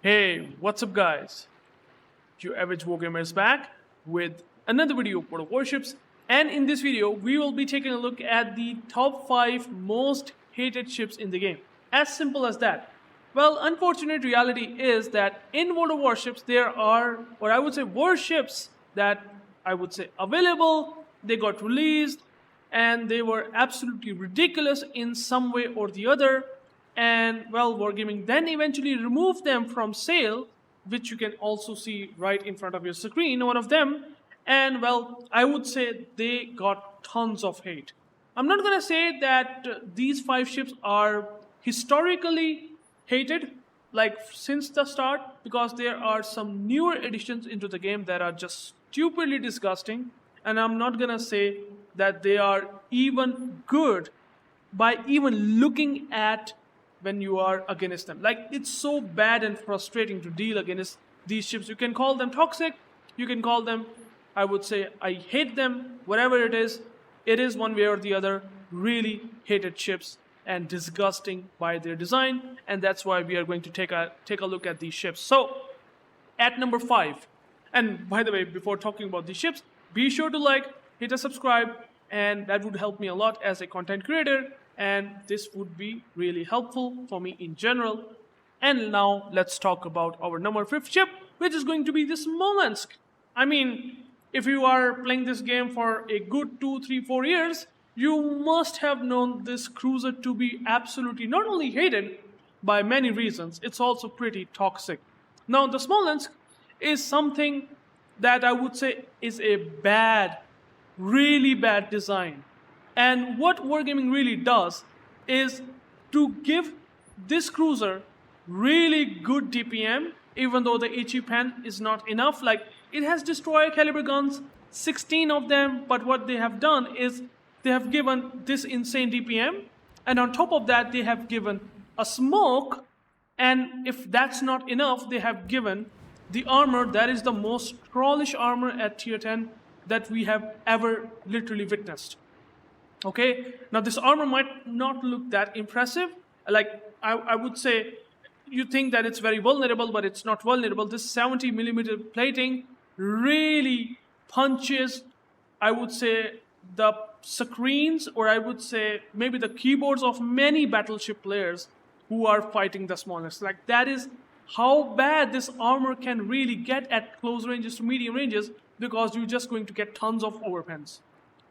Hey, what's up guys? UrAvgWarGamer is back with another video for the Warships, and in this video we will be taking a look at the top 5 most hated ships in the game. As simple as that. Well, unfortunate reality is that in World of Warships there are, or I would say, warships that I would say available, they got released, and they were absolutely ridiculous in some way or the other. And well, Wargaming then eventually removed them from sale, which you can also see right in front of your screen, one of them. And well, I would say they got tons of hate. I'm not gonna say that these 5 ships are historically hated, like since the start, because there are some newer additions into the game that are just stupidly disgusting. And I'm not gonna say that they are even good by even looking at when you are against them. Like, it's so bad and frustrating to deal against these ships. You can call them toxic, you can call them, I would say, I hate them, whatever it is one way or the other, really hated ships and disgusting by their design, and that's why we are going to take a look at these ships. So, at number 5, and by the way, before talking about these ships, be sure to like, hit a subscribe, and that would help me a lot as a content creator, and this would be really helpful for me in general. And now let's talk about our number 5 ship, which is going to be the Smolensk. I mean, if you are playing this game for a good 2, 3, 4 years, you must have known this cruiser to be absolutely not only hated by many reasons, it's also pretty toxic. Now, the Smolensk is something that I would say is a bad, really bad design. And what Wargaming really does is to give this cruiser really good DPM, even though the HE pen is not enough. Like, it has destroyer caliber guns, 16 of them, but what they have done is they have given this insane DPM, and on top of that they have given a smoke, and if that's not enough, they have given the armor that is the most trollish armor at tier 10 that we have ever literally witnessed. Okay, now this armor might not look that impressive. Like, I would say, you think that it's very vulnerable, but it's not vulnerable. This 70mm plating really punches, I would say, the screens, or I would say maybe the keyboards of many battleship players who are fighting the Smolensk. Like, that is how bad this armor can really get at close ranges to medium ranges, because you're just going to get tons of overpens.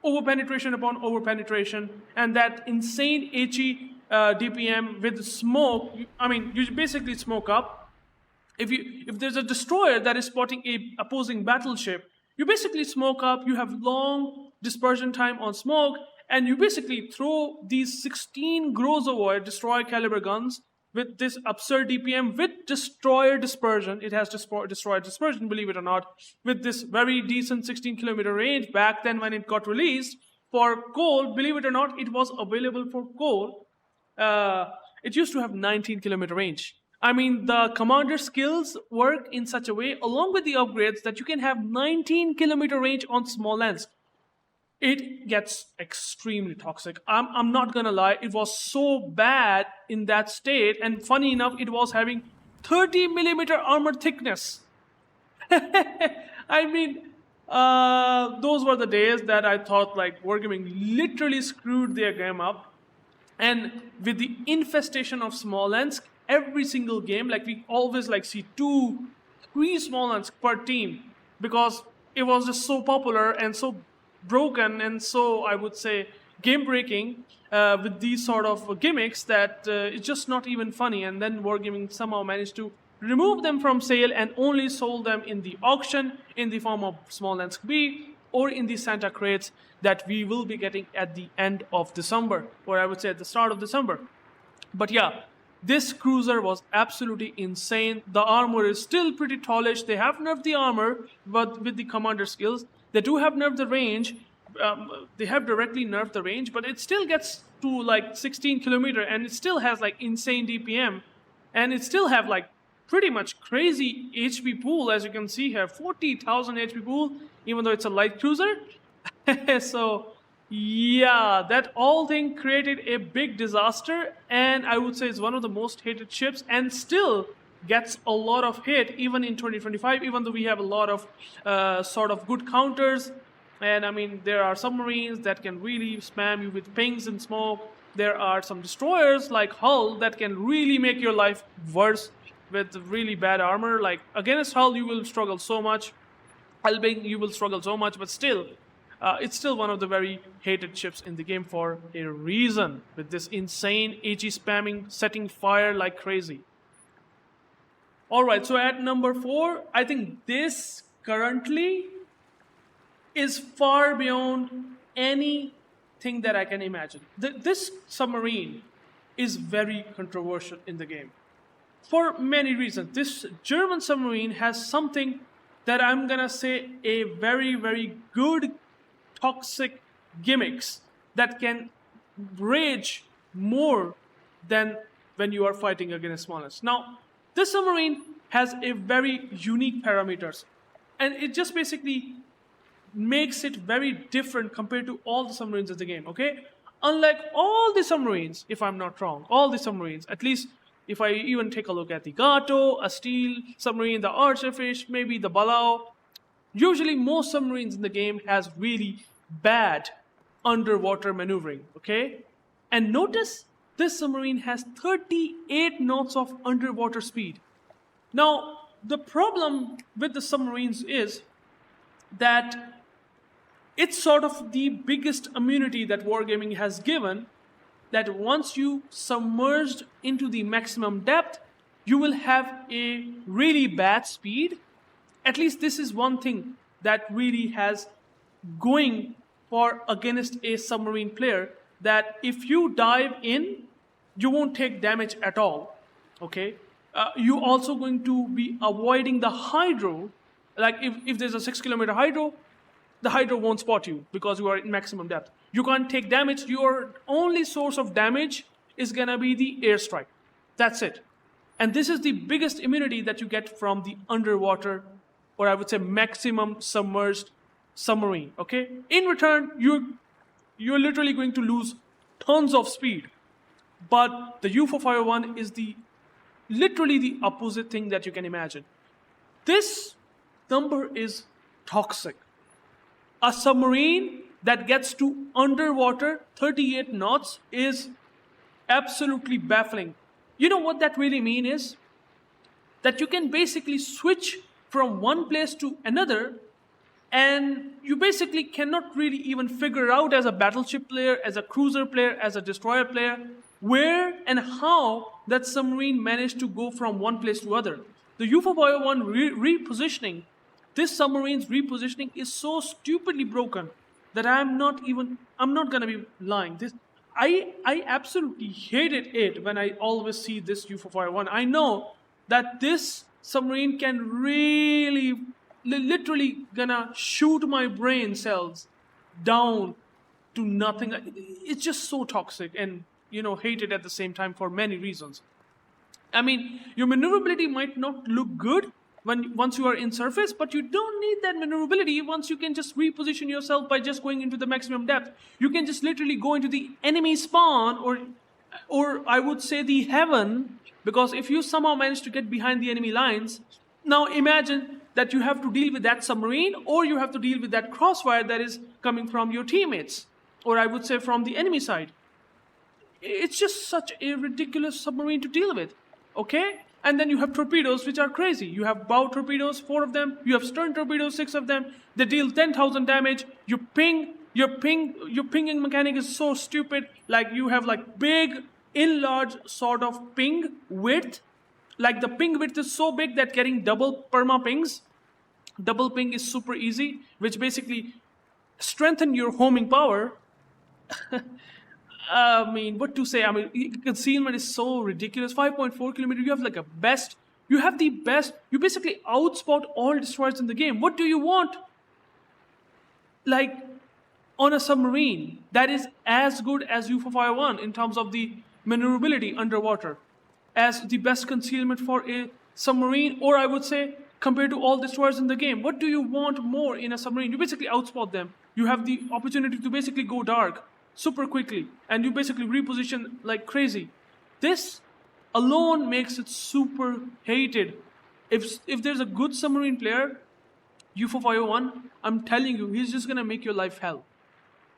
Overpenetration upon overpenetration, and that insane HE DPM with smoke. You basically smoke up. If there's a destroyer that is spotting a opposing battleship, you basically smoke up. You have long dispersion time on smoke, and you basically throw these 16 Grozavoy destroyer caliber guns with this absurd DPM with destroyer dispersion. It has destroyer dispersion, believe it or not, with this very decent 16km range. Back then when it got released for coal, believe it or not, it was available for coal. It used to have 19km range. I mean, the commander skills work in such a way, along with the upgrades, that you can have 19km range on Smolensk. It gets extremely toxic. I'm not gonna lie, it was so bad in that state, and funny enough, it was having 30mm armor thickness. I mean, those were the days that I thought like Wargaming literally screwed their game up. And with the infestation of Smolensk, every single game, like, we always like see 2, 3 Smolensk per team, because it was just so popular and so broken and so, I would say, game breaking with these sort of gimmicks that it's just not even funny. And then Wargaming somehow managed to remove them from sale and only sold them in the auction in the form of Smolensk B or in the Santa crates that we will be getting at the end of December, or I would say at the start of December. But yeah, this cruiser was absolutely insane. The armor is still pretty tallish. They have nerfed the armor, but with the commander skills, they do have nerfed the range. They have directly nerfed the range, but it still gets to like 16km, and it still has like insane DPM, and it still have like pretty much crazy HP pool, as you can see here, 40,000 HP pool, even though it's a light cruiser. So yeah, that all thing created a big disaster, and I would say it's one of the most hated ships, and still gets a lot of hit even in 2025, even though we have a lot of sort of good counters. And I mean, there are submarines that can really spam you with pings and smoke. There are some destroyers like Hull that can really make your life worse with really bad armor. Like against Hull, you will struggle so much. Helbing, you will struggle so much, but still, it's still one of the very hated ships in the game for a reason, with this insane AG spamming, setting fire like crazy. Alright, so at number 4, I think this currently is far beyond anything that I can imagine. This submarine is very controversial in the game for many reasons. This German submarine has something that I'm gonna say a very, very good toxic gimmicks that can rage more than when you are fighting against Smolensk. Now, this submarine has a very unique parameters, and it just basically makes it very different compared to all the submarines of the game, okay? Unlike all the submarines, if I'm not wrong, all the submarines, at least if I even take a look at the Gato, a steel submarine, the Archerfish, maybe the Balau, usually most submarines in the game has really bad underwater maneuvering, okay? And notice this submarine has 38 knots of underwater speed. Now, the problem with the submarines is that it's sort of the biggest immunity that Wargaming has given, that once you submerged into the maximum depth, you will have a really bad speed. At least this is one thing that really has going for against a submarine player, that if you dive in, you won't take damage at all, okay? You're also going to be avoiding the hydro. Like if there's a 6 kilometer hydro, the hydro won't spot you because you are in maximum depth. You can't take damage. Your only source of damage is gonna be the airstrike. That's it. And this is the biggest immunity that you get from the underwater, or I would say maximum submerged submarine, okay? In return, you're literally going to lose tons of speed. But the U451 is literally the opposite thing that you can imagine. This number is toxic. A submarine that gets to underwater 38 knots is absolutely baffling. You know what that really means is that you can basically switch from one place to another, and you basically cannot really even figure out as a battleship player, as a cruiser player, as a destroyer player, where and how that submarine managed to go from one place to other. The U451 repositioning, this submarine's repositioning is so stupidly broken that I'm not gonna be lying. I absolutely hated it when I always see this U451. I know that this submarine can really, literally gonna shoot my brain cells down to nothing. It's just so toxic and, hated at the same time for many reasons. I mean, your maneuverability might not look good once you are in surface, but you don't need that maneuverability once you can just reposition yourself by just going into the maximum depth. You can just literally go into the enemy spawn, or I would say the heaven, because if you somehow manage to get behind the enemy lines, now imagine that you have to deal with that submarine, or you have to deal with that crossfire that is coming from your teammates, or I would say from the enemy side. It's just such a ridiculous submarine to deal with, okay? And then you have torpedoes, which are crazy. You have bow torpedoes, 4 of them. You have stern torpedoes, 6 of them. They deal 10,000 damage. Your pinging mechanic is so stupid. Like you have like big, enlarged sort of ping width. Like the ping width is so big that getting double perma pings, double ping is super easy, which basically strengthen your homing power. I mean, what to say? I mean, concealment is so ridiculous. 5.4 kilometers. You have like you have the best. You basically outspot all destroyers in the game. What do you want? Like, on a submarine that is as good as U451 in terms of the maneuverability underwater, as the best concealment for a submarine, or I would say compared to all destroyers in the game. What do you want more in a submarine? You basically outspot them. You have the opportunity to basically go dark super quickly, and you basically reposition like crazy. This alone makes it super hated. If there's a good submarine player, UFO 501, I'm telling you, he's just gonna make your life hell.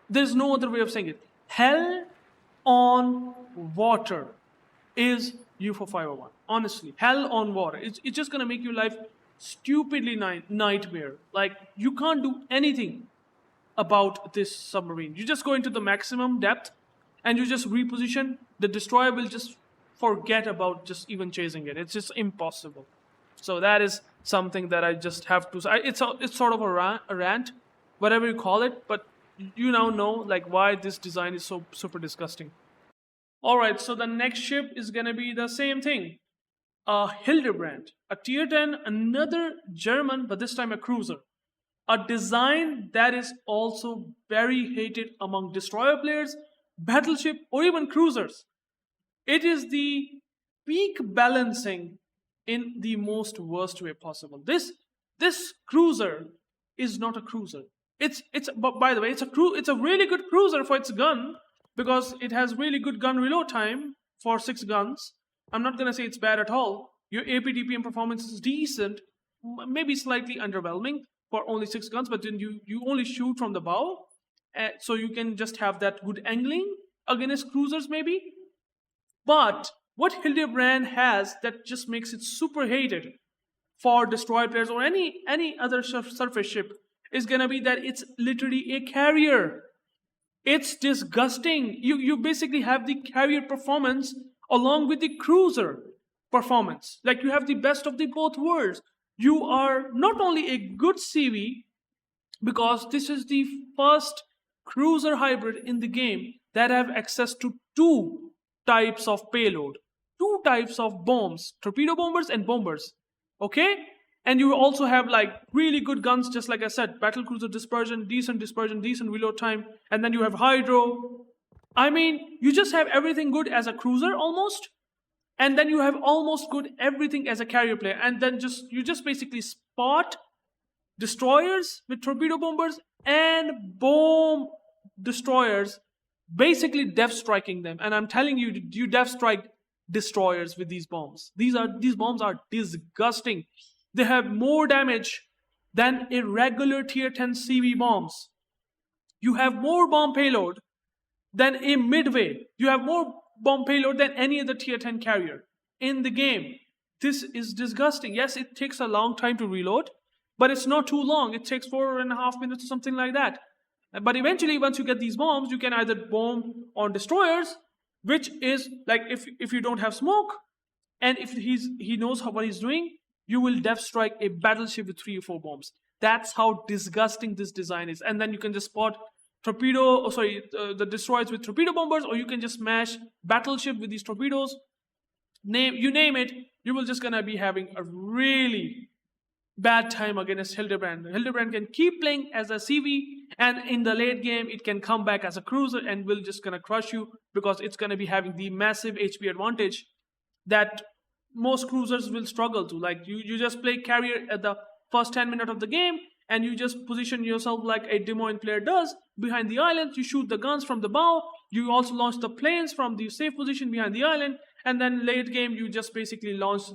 There's no other way of saying it. Hell on water is UFO 501. Honestly, hell on water. It's just gonna make your life stupidly nightmare. Like, you can't do anything about this submarine. You just go into the maximum depth and you just reposition. The destroyer will just forget about just even chasing it. It's just impossible. So that is something that I just have to say. It's sort of a rant, whatever you call it, but you now know like why this design is so super disgusting. Alright, so the next ship is gonna be the same thing. A Hildebrand, a tier 10, another German, but this time a cruiser. A design that is also very hated among destroyer players, battleship, or even cruisers. It is the peak balancing in the most worst way possible. This cruiser is not a cruiser. By the way, it's a really good cruiser for its gun, because it has really good gun reload time for 6 guns. I'm not gonna say it's bad at all. Your AP/DPM performance is decent, maybe slightly underwhelming for only 6 guns, but then you only shoot from the bow, so you can just have that good angling against cruisers maybe. But what Hildebrand has that just makes it super hated for destroyer players or any other surface ship is gonna be that it's literally a carrier. It's disgusting. You basically have the carrier performance along with the cruiser performance. Like, you have the best of the both worlds. You are not only a good CV, because this is the first cruiser hybrid in the game that have access to 2 types of payload, 2 types of bombs, torpedo bombers and bombers. Okay? And you also have like really good guns, just like I said, battle cruiser dispersion, decent reload time, and then you have hydro. I mean, you just have everything good as a cruiser almost, and then you have almost good everything as a carrier player, and then you just basically spot destroyers with torpedo bombers and bomb destroyers, basically def striking them. And I'm telling you, you def strike destroyers with these bombs. These bombs are disgusting. They have more damage than irregular tier 10 CV bombs. You have more bomb payload than a midway. You have more bomb payload than any other tier 10 carrier in the game. This is disgusting. Yes, it takes a long time to reload, but it's not too long. It takes 4.5 minutes or something like that. But eventually, once you get these bombs, you can either bomb on destroyers, which is like if you don't have smoke, and if he knows what he's doing, you will def strike a battleship with 3 or 4 bombs. That's how disgusting this design is. And then you can just spot the destroyers with torpedo bombers, or you can just smash battleship with these torpedoes. You name it, you will just gonna be having a really bad time against Hildebrand. Hildebrand can keep playing as a CV, and in the late game, it can come back as a cruiser and will just gonna crush you, because it's gonna be having the massive HP advantage that most cruisers will struggle to. Like, you just play carrier at the first 10 minutes of the game, and you just position yourself like a Des Moines player does behind the island. You shoot the guns from the bow. You also launch the planes from the safe position behind the island, and then late game you just basically launch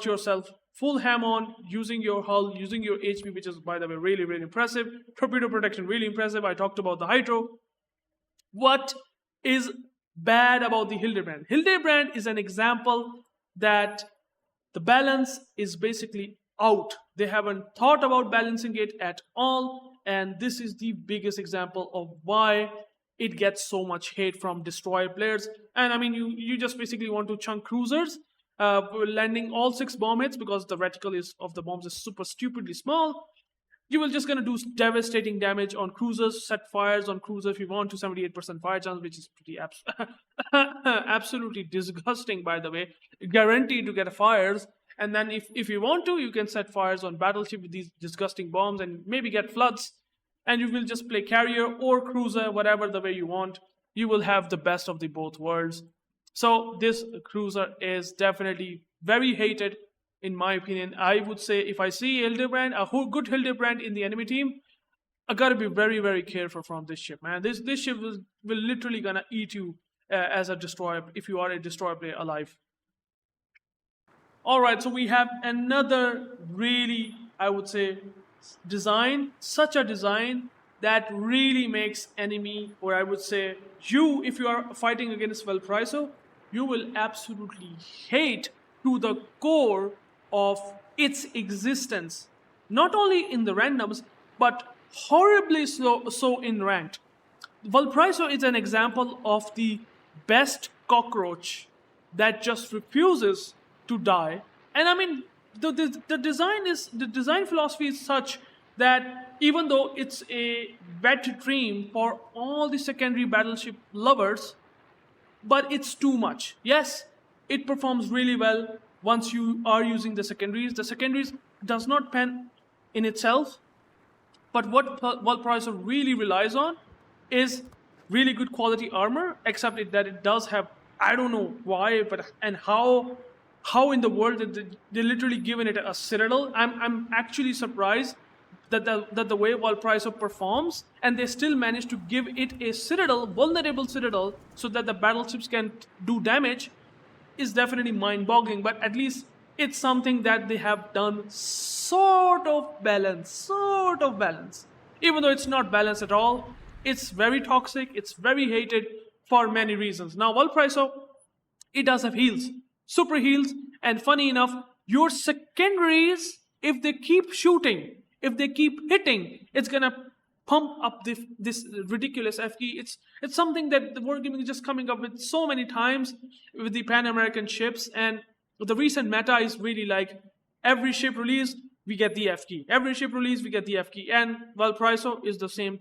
yourself full ham on, using your hull, using your HP, which is, by the way, really, really impressive. Torpedo protection, really impressive. I talked about the hydro. What is bad about the Hildebrand? Hildebrand is an example that the balance is basically out. They haven't thought about balancing it at all, and this is the biggest example of why it gets so much hate from destroyer players. And I mean, you just basically want to chunk cruisers, landing all 6 bomb hits, because the reticle of the bombs is super stupidly small. You will just gonna do devastating damage on cruisers, set fires on cruisers if you want to 78% fire chance, which is pretty absolutely disgusting, by the way. Guaranteed to get fires. And then if you want to, you can set fires on battleship with these disgusting bombs and maybe get floods. And you will just play carrier or cruiser, whatever the way you want. You will have the best of the both worlds. So this cruiser is definitely very hated, in my opinion. I would say if I see Hildebrand, a good Hildebrand in the enemy team, I gotta be very, very careful from this ship, man. This ship will literally gonna eat you as a destroyer if you are a destroyer player alive. All right, so we have another really, I would say, design, such a design that really makes enemy, or I would say you, if you are fighting against Valparaiso, you will absolutely hate to the core of its existence. Not only in the randoms, but horribly so in ranked. Valparaiso is an example of the best cockroach that just refuses to die. And I mean, the design philosophy is such that even though it's a wet dream for all the secondary battleship lovers, but it's too much. Yes, it performs really well once you are using the secondaries. The secondaries does not pen in itself, but what Valparaiso really relies on is really good quality armor, except that it does have, I don't know why, but and how in the world they literally given it a citadel. I'm actually surprised that the way Valparaiso performs, and they still manage to give it a citadel, vulnerable citadel, so that the battleships can do damage, is definitely mind-boggling. But at least it's something that they have done sort of balance. Even though it's not balanced at all, it's very toxic, it's very hated for many reasons. Now, Valparaiso, it does have heals, super heals, and funny enough, your secondaries, if they keep shooting, if they keep hitting, it's gonna pump up this ridiculous FK. It's something that the Wargaming is just coming up with so many times with the Pan American ships, and the recent meta is really like every ship release we get the FK. Every ship release we get the FK, and Valparaiso is the same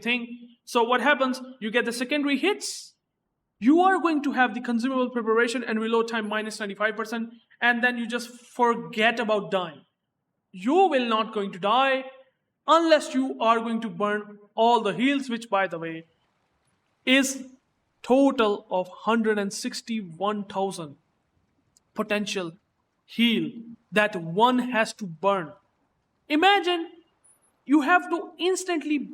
thing. So what happens? You get the secondary hits. You are going to have the consumable preparation and reload time minus 95%, and then you just forget about dying. You will not going to die unless you are going to burn all the heals, which by the way is total of 161,000 potential heal that one has to burn. Imagine you have to instantly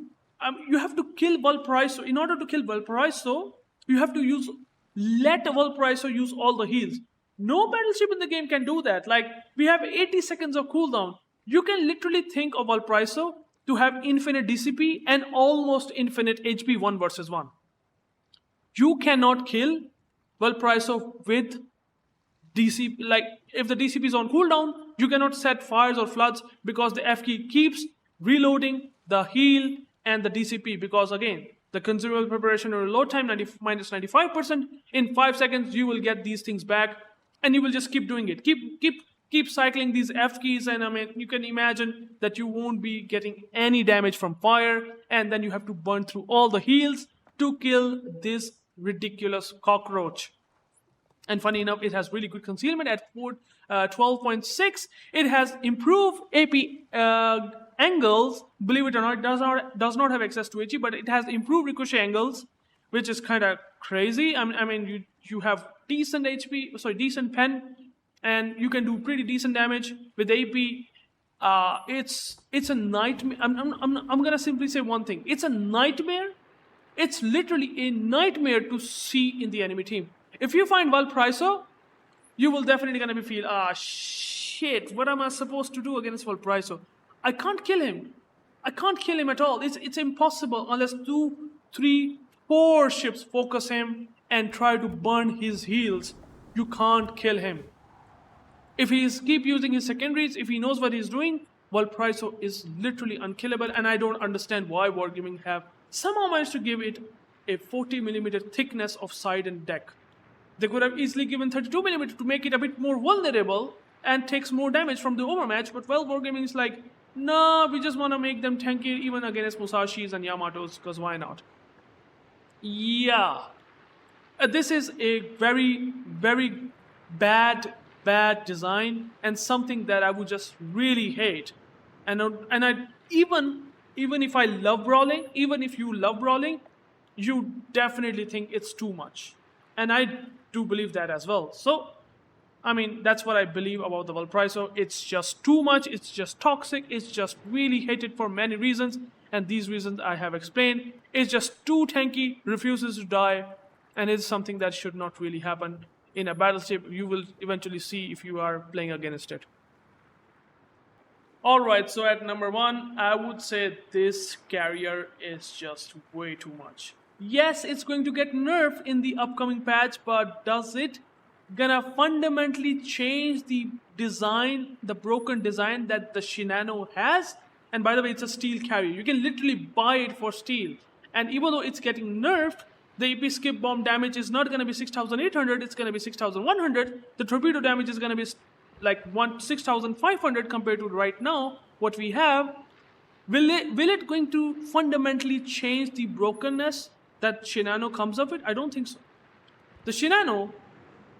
you have to kill Valparaiso. In order to kill Valparaiso, you have to let Valparaiso use all the heals. No battleship in the game can do that. Like, we have 80 seconds of cooldown. You can literally think of Valparaiso to have infinite DCP and almost infinite HP 1 versus 1. You cannot kill Valparaiso with DCP. Like, if the DCP is on cooldown, you cannot set fires or floods because the FK keeps reloading the heal and the DCP, because again, the consumable preparation or reload time minus 95%. In 5 seconds, you will get these things back, and you will just keep doing it. Keep cycling these F keys, and I mean, you can imagine that you won't be getting any damage from fire, and then you have to burn through all the heals to kill this ridiculous cockroach. And funny enough, it has really good concealment at 12.6. It has improved AP angles. Believe it or not, it does not have access to HE, but it has improved ricochet angles, which is kind of crazy. I mean, you have decent decent pen, and you can do pretty decent damage with AP. It's a nightmare. I'm gonna simply say one thing. It's a nightmare. It's literally a nightmare to see in the enemy team. If you find Valparaiso, you will definitely gonna feel, shit, what am I supposed to do against Valparaiso? I can't kill him. I can't kill him at all. It's impossible unless 2, 3, 4 ships focus him and try to burn his heals. You can't kill him. If he's keep using his secondaries, if he knows what he's doing, Valparaiso is literally unkillable, and I don't understand why Wargaming have somehow managed to give it a 40mm thickness of side and deck. They could have easily given 32mm to make it a bit more vulnerable and takes more damage from the overmatch, but well, Wargaming is like, nah, we just want to make them tanky even against Musashis and Yamatos, because why not? Yeah. This is a very, very bad design, and something that I would just really hate. And I even if I love brawling, even if you love brawling, you definitely think it's too much. And I do believe that as well. So, I mean, that's what I believe about the Valparaiso. It's just too much, it's just toxic, it's just really hated for many reasons, and these reasons I have explained. It's just too tanky, refuses to die, and it's something that should not really happen in a battleship. You will eventually see if you are playing against it. Alright, so at number 1, I would say this carrier is just way too much. Yes, it's going to get nerfed in the upcoming patch, but does it gonna fundamentally change the design, the broken design that the Shinano has? And by the way, it's a steel carrier. You can literally buy it for steel. And even though it's getting nerfed, the AP skip bomb damage is not going to be 6,800, it's going to be 6,100. The torpedo damage is going to be like 6,500 compared to right now, what we have. Will it going to fundamentally change the brokenness that Shinano comes up with? I don't think so. The Shinano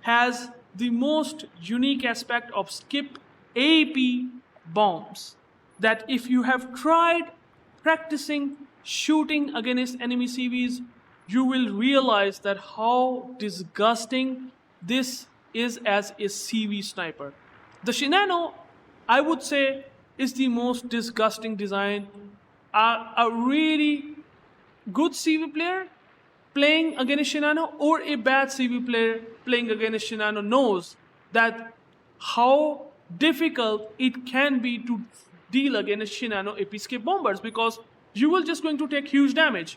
has the most unique aspect of skip AP bombs, that if you have tried practicing shooting against enemy CVs, you will realize that how disgusting this is as a CV sniper. The Shinano, I would say, is the most disgusting design. A really good CV player playing against Shinano or a bad CV player playing against Shinano knows that how difficult it can be to deal against Shinano AP skip bombers, because you will just going to take huge damage.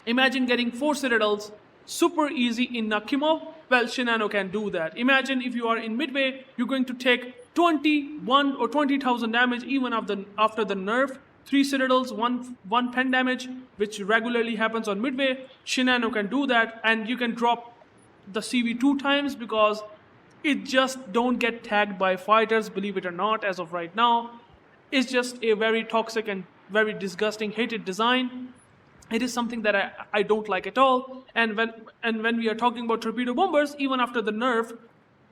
Imagine getting 4 citadels super easy in Nakimov. Well, Shinano can do that. Imagine if you are in midway, you're going to take 21 or 20,000 damage even after the nerf. 3 citadels, one pen damage, which regularly happens on midway. Shinano can do that, and you can drop the CV 2 times because it just don't get tagged by fighters, believe it or not, as of right now. It's just a very toxic and very disgusting, hated design. It is something that I don't like at all. And when we are talking about torpedo bombers, even after the nerf,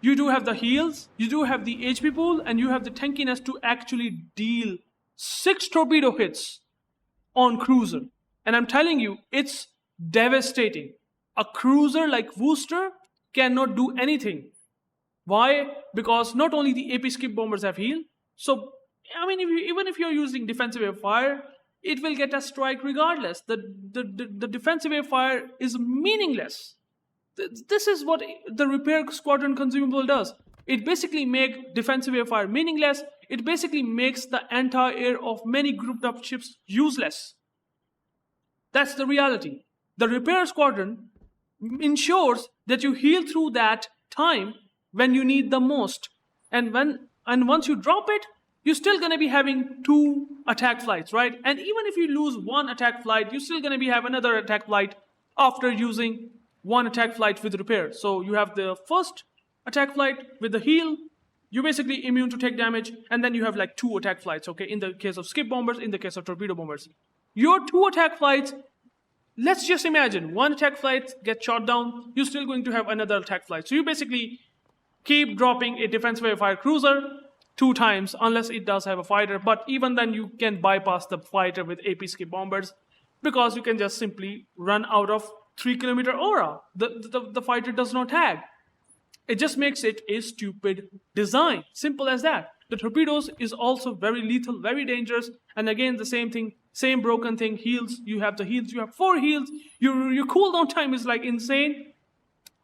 you do have the heals, you do have the HP pool, and you have the tankiness to actually deal 6 torpedo hits on cruiser. And I'm telling you, it's devastating. A cruiser like Worcester cannot do anything. Why? Because not only the AP skip bombers have heal, so I mean, even if you're using defensive air fire, it will get a strike regardless. The defensive air fire is meaningless. This is what the repair squadron consumable does. It basically makes defensive air fire meaningless. It basically makes the anti-air of many grouped up ships useless. That's the reality. The repair squadron ensures that you heal through that time when you need the most. And once you drop it, you're still going to be having 2 attack flights, right? And even if you lose 1 attack flight, you're still going to have another attack flight after using 1 attack flight with repair. So you have the first attack flight with the heal, you're basically immune to take damage, and then you have like 2 attack flights, okay? In the case of skip bombers, in the case of torpedo bombers. Your 2 attack flights, let's just imagine 1 attack flight gets shot down, you're still going to have another attack flight. So you basically keep dropping a defensive air fire cruiser 2 times, unless it does have a fighter. But even then, you can bypass the fighter with AP skip bombers, because you can just simply run out of 3-kilometer aura. The fighter does not tag. It just makes it a stupid design. Simple as that. The torpedoes is also very lethal, very dangerous. And again, the same thing, same broken thing. Heals, you have the heals. You have 4 heals. Your cooldown time is like insane.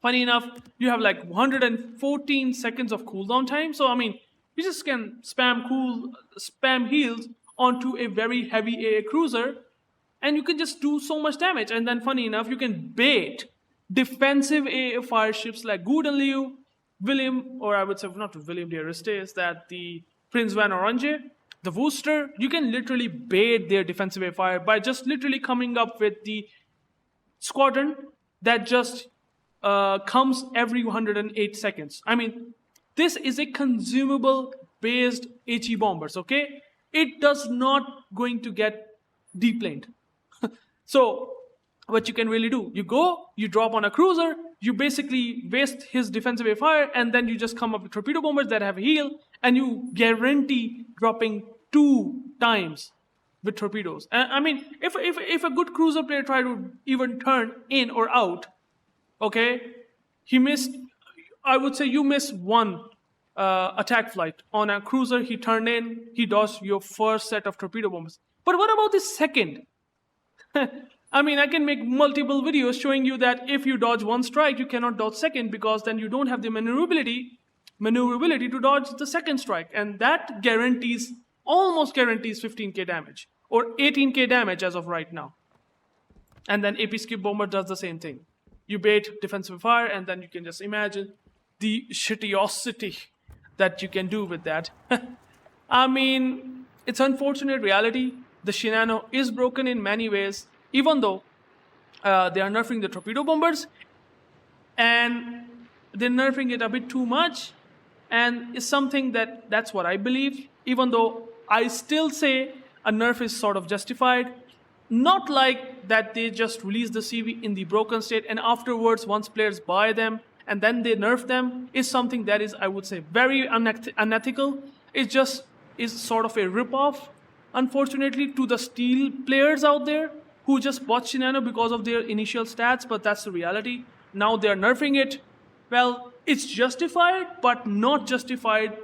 Funny enough, you have like 114 seconds of cooldown time. So I mean, you just can spam heals onto a very heavy AA cruiser, and you can just do so much damage. And then funny enough, you can bait defensive AA fire ships like Goudenliu, William, or I would say not William de Aristes, that the Prince Van Orange, the Worcester. You can literally bait their defensive air fire by just literally coming up with the squadron that just comes every 108 seconds. I mean, this is a consumable based HE bombers, okay? It does not going to get deplaned. So what you can really do, you go, you drop on a cruiser, you basically waste his defensive air fire, and then you just come up with torpedo bombers that have heal, and you guarantee dropping 2 times with torpedoes. I mean, if a good cruiser player try to even turn in or out, okay, he missed, I would say you miss 1 attack flight. On a cruiser, he turned in, he dodged your first set of torpedo bombs. But what about the second? I mean, I can make multiple videos showing you that if you dodge one strike, you cannot dodge second, because then you don't have the maneuverability to dodge the second strike. And that almost guarantees 15k damage, or 18k damage as of right now. And then AP Skip Bomber does the same thing. You bait defensive fire, and then you can just imagine the shittiosity that you can do with that. I mean, it's unfortunate reality. The Shinano is broken in many ways, even though they are nerfing the torpedo bombers, and they're nerfing it a bit too much, and it's something that's what I believe, even though I still say a nerf is sort of justified. Not like that they just release the CV in the broken state and afterwards, once players buy them and then they nerf them, is something that is, I would say, very unethical. It just is sort of a rip-off, unfortunately, to the steel players out there who just bought Shinano because of their initial stats, but that's the reality. Now they're nerfing it. Well, it's justified, but not justified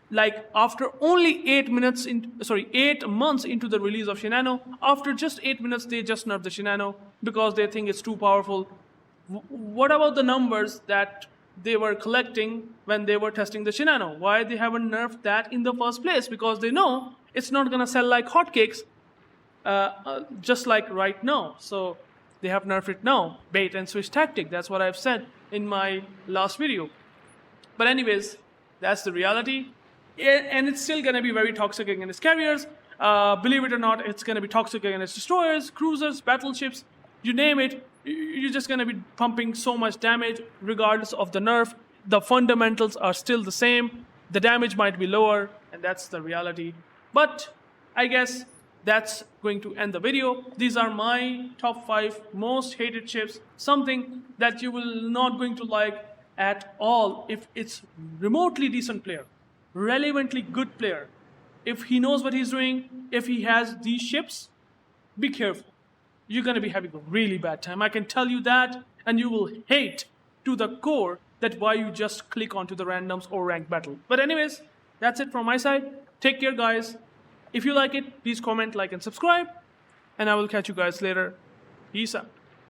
like after only 8 months into the release of Shinano. After just 8 minutes, they just nerf the Shinano because they think it's too powerful. What about the numbers that they were collecting when they were testing the Shinano? Why they haven't nerfed that in the first place? Because they know it's not gonna sell like hotcakes, just like right now. So they have nerfed it now. Bait and switch tactic. That's what I've said in my last video. But anyways, that's the reality. And it's still gonna be very toxic against carriers. Believe it or not, it's gonna be toxic against destroyers, cruisers, battleships, you name it. You're just gonna be pumping so much damage regardless of the nerf. The fundamentals are still the same. The damage might be lower, and that's the reality. But I guess that's going to end the video. These are my top 5 most hated ships. Something that you will not going to like at all if it's remotely decent player, relevantly good player. If he knows what he's doing, if he has these ships, be careful. You're gonna be having a really bad time. I can tell you that, and you will hate to the core that why you just click onto the randoms or ranked battle. But anyways, that's it from my side. Take care, guys. If you like it, please comment, like, and subscribe. And I will catch you guys later. Peace out.